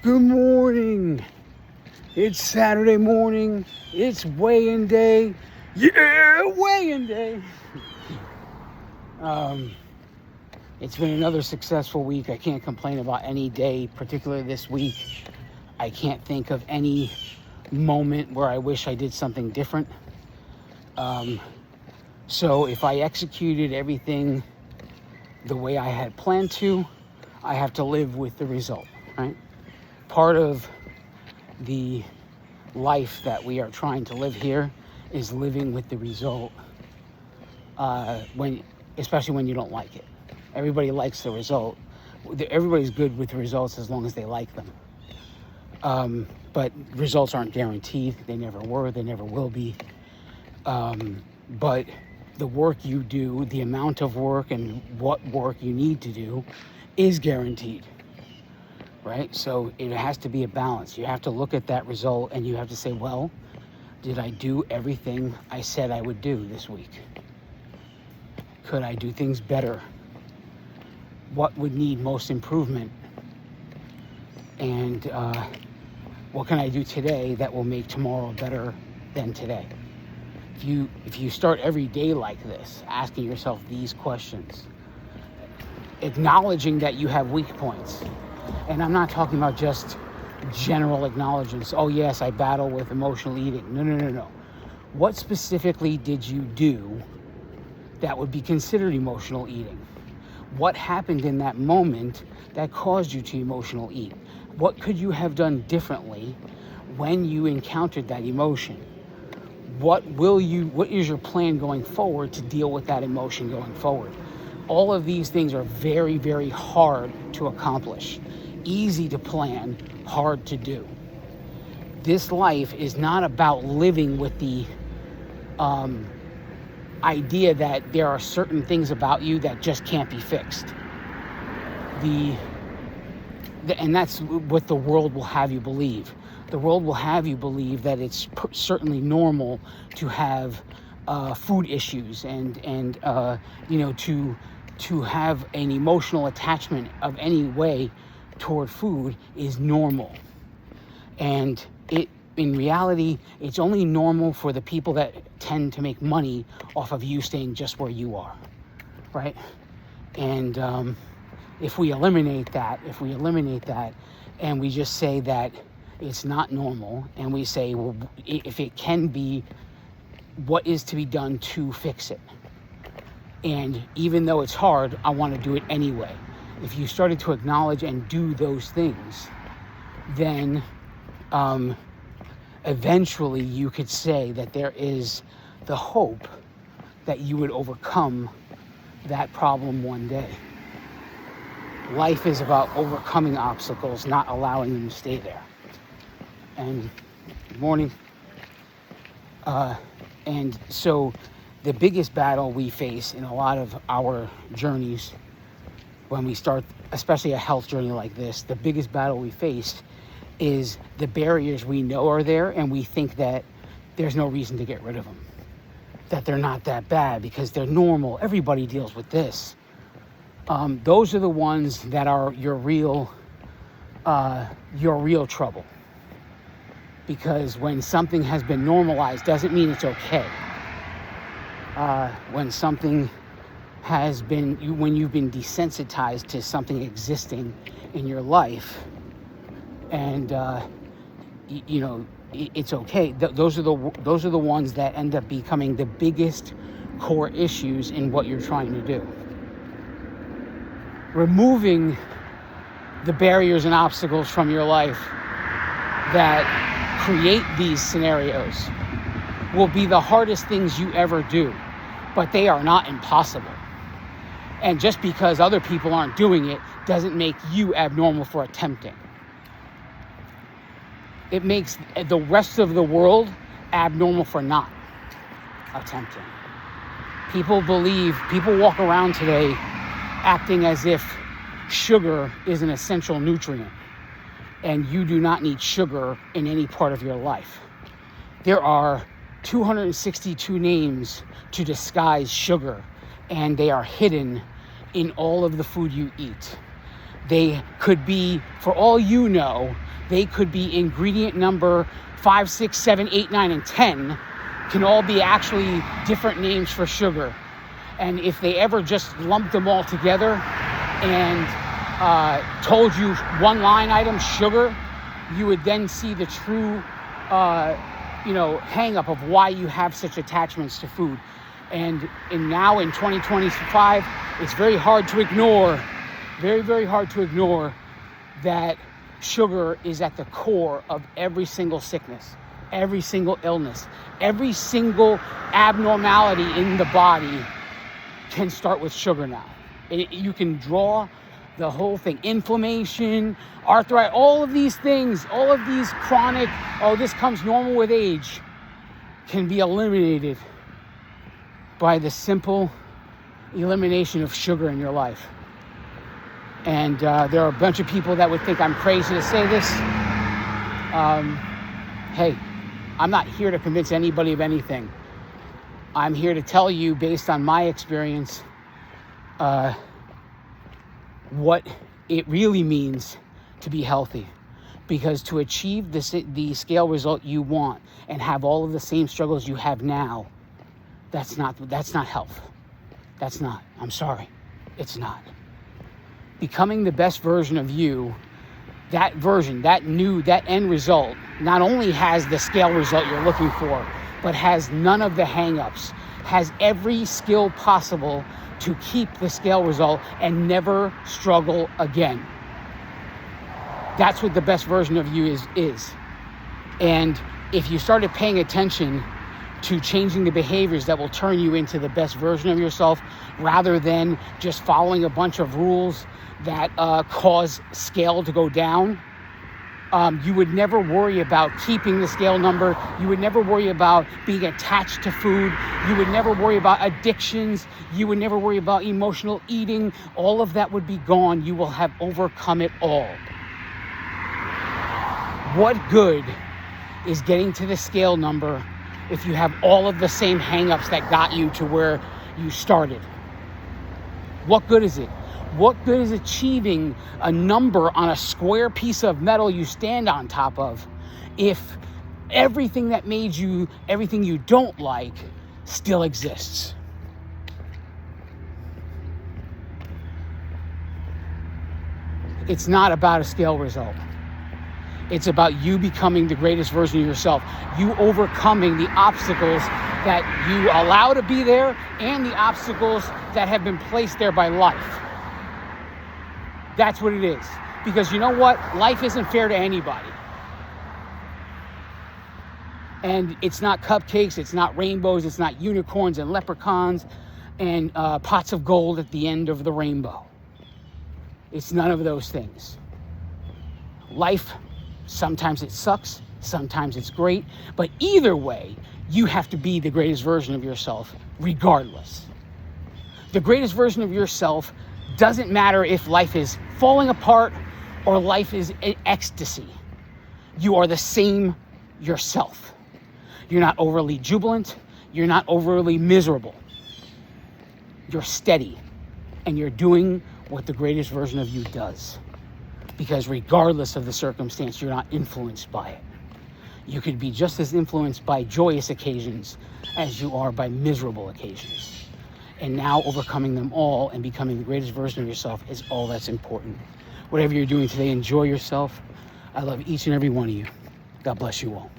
Good morning. It's Saturday morning. It's weigh-in day. Yeah, weigh-in day. It's been another successful week. I can't complain about any day, particularly this week. I can't think of any moment where I wish I did something different. So if I executed everything the way I had planned to, I have to live with the result, right? Part of the life that we are trying to live here is living with the result, especially when you don't like it. Everybody likes the result. Everybody's good with the results as long as they like them. But results aren't guaranteed. They never were. They never will be. But the work you do, the amount of work and what work you need to do is guaranteed, right? So it has to be a balance. You have to look at that result and you have to say, well, did I do everything I said I would do this week? Could I do things better? What would need most improvement? And what can I do today that will make tomorrow better than today? If you start every day like this, asking yourself these questions, acknowledging that you have weak points, and I'm not talking about just general acknowledgements. Oh yes, I battle with emotional eating. No. What specifically did you do that would be considered emotional eating? What happened in that moment that caused you to emotional eat? What could you have done differently when you encountered that emotion? What is your plan going forward to deal with that emotion going forward? All of these things are very, very hard to accomplish. Easy to plan, hard to do. This life is not about living with the idea that there are certain things about you that just can't be fixed. And that's what the world will have you believe. The world will have you believe that it's certainly normal to have food issues and to have an emotional attachment of any way toward food is normal. And in reality, it's only normal for the people that tend to make money off of you staying just where you are, right? And if we eliminate that and we just say that it's not normal, and we say, well, if it can be, what is to be done to fix it? And even though it's hard, I want to do it anyway. If you started to acknowledge and do those things, then eventually you could say that there is the hope that you would overcome that problem one day. Life is about overcoming obstacles, not allowing them to stay there. And good morning. And so the biggest battle we face in a lot of our journeys, when we start, especially a health journey like this, the biggest battle we face is the barriers we know are there, and we think that there's no reason to get rid of them, that they're not that bad because they're normal. Everybody deals with this. Those are the ones that are your real trouble. Because when something has been normalized doesn't mean it's okay. When something has been, when you've been desensitized to something existing in your life, and it's okay. Those are the ones that end up becoming the biggest core issues in what you're trying to do. Removing the barriers and obstacles from your life that create these scenarios will be the hardest things you ever do, but they are not impossible. And just because other people aren't doing it doesn't make you abnormal for attempting. It makes the rest of the world abnormal for not attempting. People walk around today acting as if sugar is an essential nutrient, and you do not need sugar in any part of your life. There are 262 names to disguise sugar, and they are hidden in all of the food you eat. They could be, for all you know, They could be ingredient number 5, 6, 7, 8, 9, and 10 can all be actually different names for sugar. And if they ever just lumped them all together and told you one line item, sugar, you would then see the true, hang up of why you have such attachments to food. And now in 2025, it's very hard to ignore, very, very hard to ignore that sugar is at the core of every single sickness, every single illness, every single abnormality in the body can start with sugar now. You can draw the whole thing, inflammation, arthritis, all of these things, all of these chronic, this comes normal with age, can be eliminated by the simple elimination of sugar in your life. And there are a bunch of people that would think I'm crazy to say this. Hey, I'm not here to convince anybody of anything. I'm here to tell you, based on my experience, what it really means to be healthy. Because to achieve the scale result you want and have all of the same struggles you have now, that's not health. That's not. I'm sorry. It's not. Becoming the best version of you, that version, that end result, not only has the scale result you're looking for, but has none of the hang-ups, has every skill possible to keep the scale result and never struggle again. That's what the best version of you is. And if you started paying attention to changing the behaviors that will turn you into the best version of yourself, rather than just following a bunch of rules that cause scale to go down, you would never worry about keeping the scale number. You would never worry about being attached to food. You would never worry about addictions. You would never worry about emotional eating. All of that would be gone. You will have overcome it all. What good is getting to the scale number if you have all of the same hang-ups that got you to where you started? What good is it? What good is achieving a number on a square piece of metal you stand on top of if everything that made you, everything you don't like, still exists? It's not about a scale result. It's about you becoming the greatest version of yourself. You overcoming the obstacles that you allow to be there and the obstacles that have been placed there by life. That's what it is. Because you know what? Life isn't fair to anybody. And it's not cupcakes, it's not rainbows, it's not unicorns and leprechauns and pots of gold at the end of the rainbow. It's none of those things. Life, sometimes it sucks, sometimes it's great, but either way, you have to be the greatest version of yourself, regardless. The greatest version of yourself doesn't matter if life is falling apart or life is in ecstasy. You are the same yourself. You're not overly jubilant. You're not overly miserable. You're steady, and you're doing what the greatest version of you does. Because regardless of the circumstance, you're not influenced by it. You could be just as influenced by joyous occasions as you are by miserable occasions. And now overcoming them all and becoming the greatest version of yourself is all that's important. Whatever you're doing today, enjoy yourself. I love each and every one of you. God bless you all.